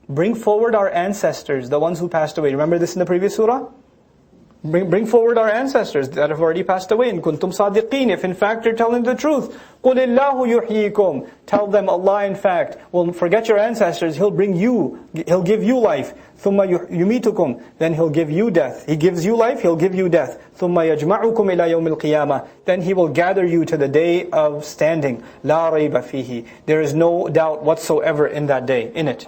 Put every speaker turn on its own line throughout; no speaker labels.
Bring forward our ancestors, the ones who passed away. Remember this in the previous surah? Bring forward our ancestors that have already passed away. In kuntum sadiqeen, if in fact you're telling the truth. قُلِ اللَّهُ يُحْيِيكُمْ. Tell them Allah in fact will forget your ancestors. He'll give you life. ثُمَّ يُمِيتُكُمْ. Then He'll give you death. He gives you life, He'll give you death. ثُمَّ يَجْمَعُكُمْ إِلَى يَوْمِ الْقِيَامَةِ. Then He will gather you to the day of standing. لَا رَيْبَ فِيهِ. There is no doubt whatsoever in that day, in it.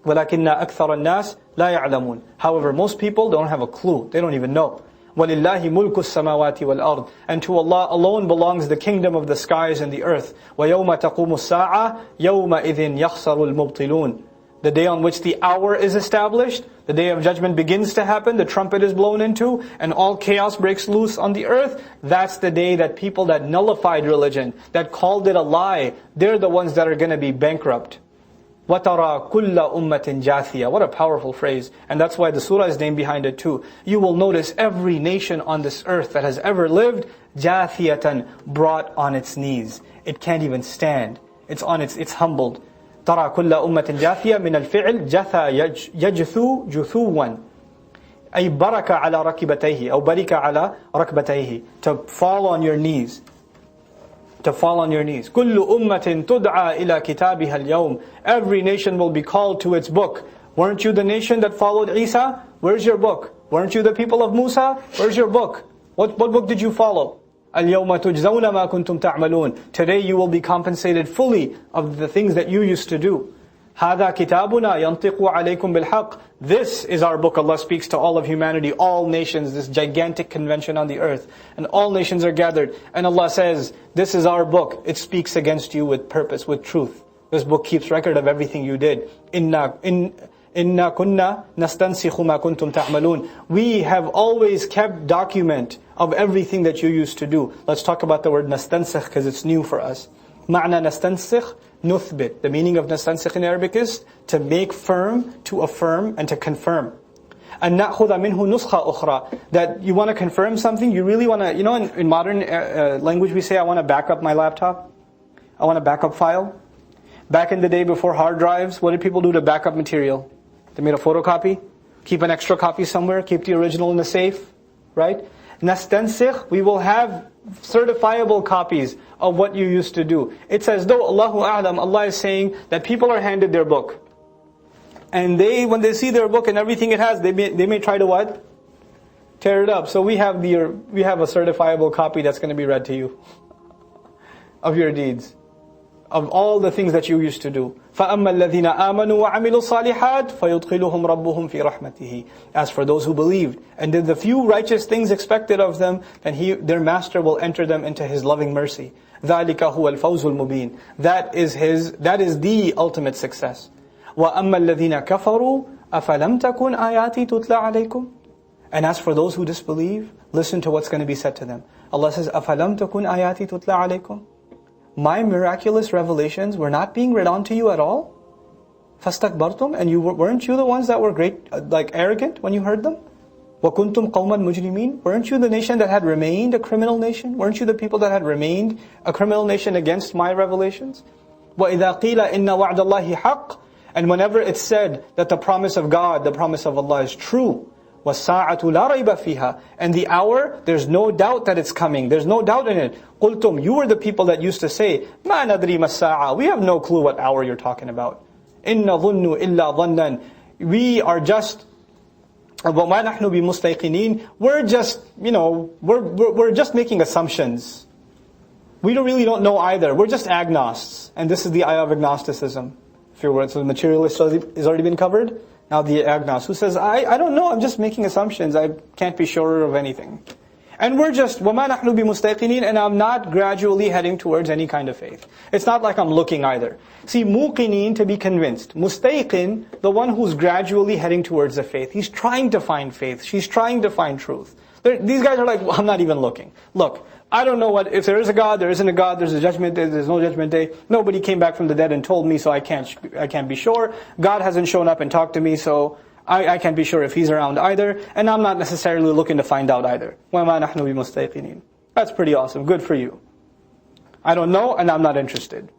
وَلَكِنَّ أَكْثَرَ النَّاسِ لَا يَعْلَمُونَ. However, most people don't have a clue. They don't even know. وَلِلَّهِ مُلْكُ السَّمَاوَاتِ وَالْأَرْضِ. And to Allah alone belongs the kingdom of the skies and the earth. وَيَوْمَ تَقُومُ السَّاعَةِ يَوْمَئِذٍ يَخْسَرُ الْمُبْطِلُونَ. The day on which the hour is established, the day of judgment begins to happen, the trumpet is blown into, and all chaos breaks loose on the earth. That's the day that people that nullified religion, that called it a lie, they're the ones that are going to be bankrupt. وَتَرَى كُلَّ أُمَّةٍ جَاثِيَةٍ. What a powerful phrase. And that's why the surah is named behind it too. You will notice every nation on this earth that has ever lived, جَاثِيَةً, brought on its knees. It can't even stand. It's humbled. تَرَى كُلَّ أُمَّةٍ جَاثِيَةٍ مِنَ الْفِعْلِ جَثَى يَجْثُو جُثُوًا. أي بَرَكَ عَلَى رَكِبَتَيْهِ أو بَرِكَ عَلى رَكْبَتَيْهِ. To fall on your knees. To fall on your knees. كُلُّ أُمَّةٍ تُدْعَى إِلَى كِتَابِهَا الْيَوْمِ. Every nation will be called to its book. Weren't you the nation that followed Isa? Where's your book? Weren't you the people of Musa? Where's your book? What book did you follow? الْيَوْمَ تُجْزَوْنَ مَا كُنْتُمْ تَعْمَلُونَ. Today you will be compensated fully of the things that you used to do. هَذَا كِتَابُنَا يَنْطِقُ عَلَيْكُمْ بِالْحَقِّ. This is our book. Allah speaks to all of humanity, all nations, this gigantic convention on the earth. And all nations are gathered. And Allah says, this is our book. It speaks against you with purpose, with truth. This book keeps record of everything you did. إِنَّا كُنَّا نَسْتَنْسِخُ مَا كُنْتُمْ تَعْمَلُونَ. We have always kept document of everything that you used to do. Let's talk about the word nastansikh because it's new for us. معنى نستنسخ نثبت. The meaning of nastansikh in Arabic is to make firm, to affirm, and to confirm. أن نأخذ منه نسخة أخرى. That you want to confirm something, you really want to, in modern language we say, I want to back up my laptop. I want a backup file. Back in the day before hard drives, what did people do to back up material? They made a photocopy, keep an extra copy somewhere, keep the original in the safe, right? Nastansikh, we will have certifiable copies of what you used to do. It's as though, Allahu A'lam, Allah is saying that people are handed their book. And when they see their book and everything it has, they may try to what? Tear it up. So we have a certifiable copy that's going to be read to you of your deeds, of all the things that you used to do. فَأَمَّا الَّذِينَ آمَنُوا وَعَمِلُوا الصَّالِحَاتِ فَيُدْخِلُهُمْ رَبُّهُمْ فِي رَحْمَتِهِ. As for those who believed and did the few righteous things expected of them, then their master will enter them into His loving mercy. ذَلِكَ هُوَ الْفَوْزُ الْمُبِينَ. That is the ultimate success. وَأَمَّا الَّذِينَ كَفَرُوا أَفَلَمْ تَكُنْ آيَاتِي تُتْلَى عَلَيْكُمْ. And as for those who disbelieve, listen to what's going to be said to them. Allah says, أَفَلَمْ تَكُنْ آيَاتِي تُتْلَى عَلَيْكُمْ. My miraculous revelations were not being read on to you at all? فَاسْتَكْبَرْتُمْ. And weren't you the ones that were arrogant when you heard them? وَكُنْتُمْ قَوْمًا مُجْرِمِينَ. Weren't you the nation that had remained a criminal nation? Weren't you the people that had remained a criminal nation against my revelations? وَإِذَا قِيلَ إِنَّ وَعْدَ اللَّهِ حَقٌّ. And whenever it's said that the promise of God, the promise of Allah is true, وَالسَّاعَةُ لَا رَيْبَ فِيهَا. And the hour, there's no doubt that it's coming. There's no doubt in it. قُلْتُمْ. You were the people that used to say, مَا نَدْرِي مَا السَّاعَةُ. We have no clue what hour you're talking about. إِنَّ ظُنُّ إِلَّا ظَنًّا. We are just, وَمَا نَحْنُ بِمُسْتَيْقِنِينَ. We're just, we're just making assumptions. We really don't know either. We're just agnosts. And this is the ayah of agnosticism. So the materialist has already been covered. Now the agnost, who says, I don't know, I'm just making assumptions, I can't be sure of anything. And we're just, وَمَا نَحْنُ بِمُسْتَيْقِنِينَ. And I'm not gradually heading towards any kind of faith. It's not like I'm looking either. See, muqinin, to be convinced. Mustayqin, the one who's gradually heading towards the faith. He's trying to find faith. She's trying to find truth. These guys are like, well, I'm not even looking. Look, I don't know if there is a God, there isn't a God, there's a judgment day, there's no judgment day. Nobody came back from the dead and told me, so I can't be sure. God hasn't shown up and talked to me, so I can't be sure if He's around either. And I'm not necessarily looking to find out either. وَمَا نَحْنُ بِمُسْتَيْقِنِينَ. That's pretty awesome. Good for you. I don't know and I'm not interested.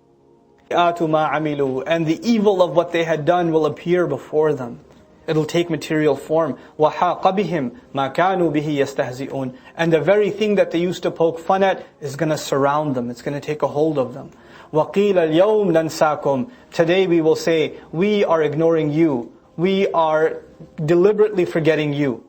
مَا عَمِلُوا, and the evil of what they had done will appear before them. It'll take material form. وَحَاقَ بِهِمْ مَا كَانُوا بِهِ يَسْتَهْزِئُونَ, and the very thing that they used to poke fun at is going to surround them. It's going to take a hold of them. وَقِيلَ الْيَوْمْ نَنْسَاكُمْ, today we will say, we are ignoring you. We are deliberately forgetting you,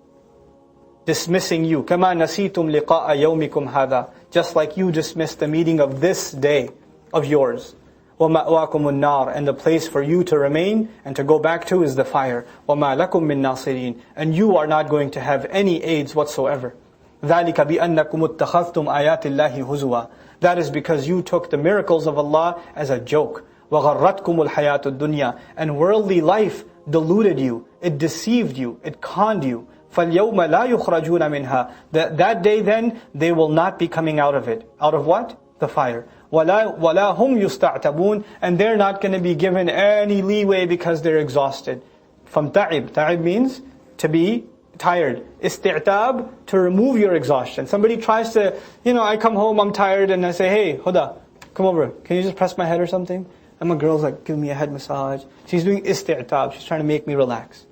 dismissing you. كَمَا نَسِيتُمْ لِقَاءَ يَوْمِكُمْ هَذَا, just like you dismissed the meeting of this day of yours. وَمَأْوَاكُمُ النَّارِ, and the place for you to remain and to go back to is the fire. وَمَا لَكُم مِّن نَاصِرِينَ, and you are not going to have any aids whatsoever. ذَلِكَ بِأَنَّكُمُ اتَّخَذْتُمْ آيَاتِ اللَّهِ هُزُوًا, that is because you took the miracles of Allah as a joke. وَغَرَّتْكُمُ الْحَيَاةُ الدُّنْيَا, and worldly life deluded you, it deceived you, it conned you. فَالْيَوْمَ لَا يُخْرَجُونَ مِنْهَا, that day then, they will not be coming out of it. Out of what? The fire. وَلَا هُمْ يُسْتَعْتَبُونَ, and they're not going to be given any leeway because they're exhausted. From ta'ib means to be tired. Isti'tab, to remove your exhaustion. Somebody tries to, I come home, I'm tired, and I say, hey, Huda, come over, can you just press my head or something? And my girl's like, give me a head massage. She's doing isti'tab, she's trying to make me relax.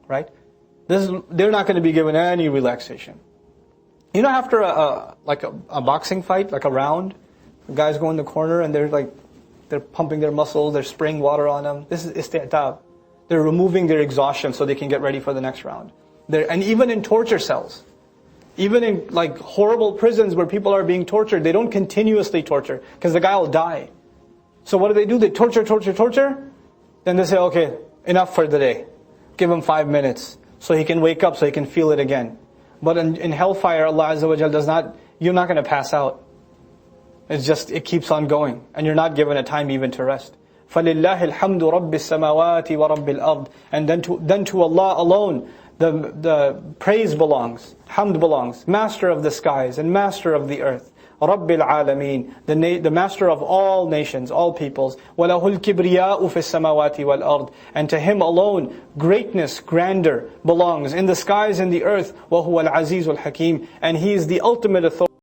Right? They're not going to be given any relaxation. After a boxing fight, like a round, the guys go in the corner and they're pumping their muscles, they're spraying water on them. This is isti'tab. They're removing their exhaustion so they can get ready for the next round. And even in torture cells, even in horrible prisons where people are being tortured, they don't continuously torture because the guy will die. So what do? They torture. Then they say, okay, enough for the day. Give him 5 minutes so he can wake up, so he can feel it again. But in hellfire, Allah Azza wa Jal does not, you're not going to pass out. It keeps on going. And you're not given a time even to rest. فَلِلَّهِ الْحَمْدُ رَبِّ السَّمَاوَاتِ وَرَبِّ الْأَرْضِ, and then to Allah alone the praise belongs, hamd belongs, master of the skies and master of the earth. رَبِّ الْعَالَمِينَ, the master of all nations, all peoples. وَلَهُ الْكِبْرِيَاءُ فِي السَّمَاوَاتِ وَالْأَرْضِ, and to Him alone greatness, grandeur belongs in the skies and the earth. وَهُوَ الْعَزِيزُ الْحَكِيمُ, and He is the ultimate authority.